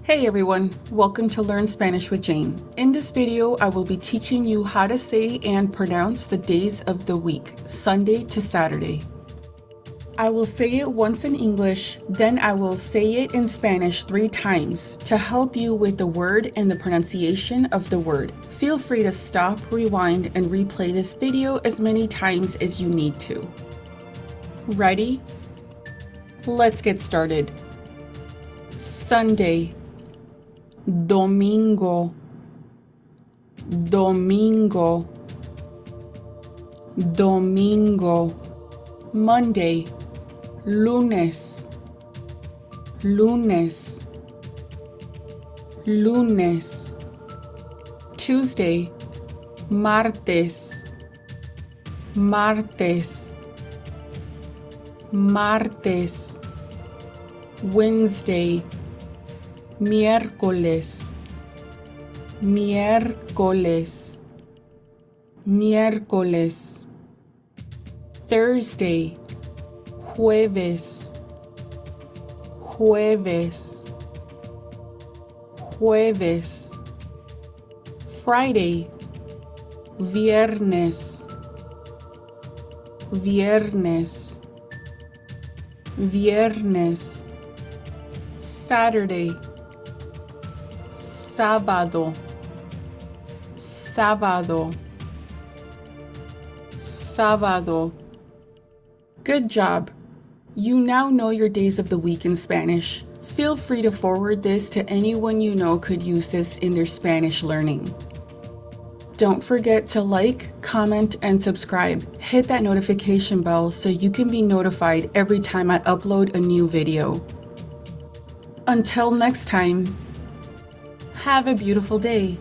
Hey everyone, welcome to Learn Spanish with Jane. In this video, I will be teaching you how to say and pronounce the days of the week, Sunday to Saturday. I will say it once in English, then I will say it in Spanish 3 times to help you with the word and the pronunciation of the word. Feel free to stop, rewind, and replay this video as many times as you need to. Ready? Let's get started. Sunday. Domingo, domingo, domingo. Monday, lunes, lunes, lunes. Tuesday, martes, martes, martes. Wednesday, Miercoles, Miercoles, Miercoles. Thursday, Jueves, Jueves, Jueves. Friday, Viernes, Viernes, Viernes. Saturday, Sábado, sábado, sábado. Good job! You now know your days of the week in Spanish. Feel free to forward this to anyone you know could use this in their Spanish learning. Don't forget to like, comment, and subscribe. Hit that notification bell so you can be notified every time I upload a new video. Until next time, have a beautiful day.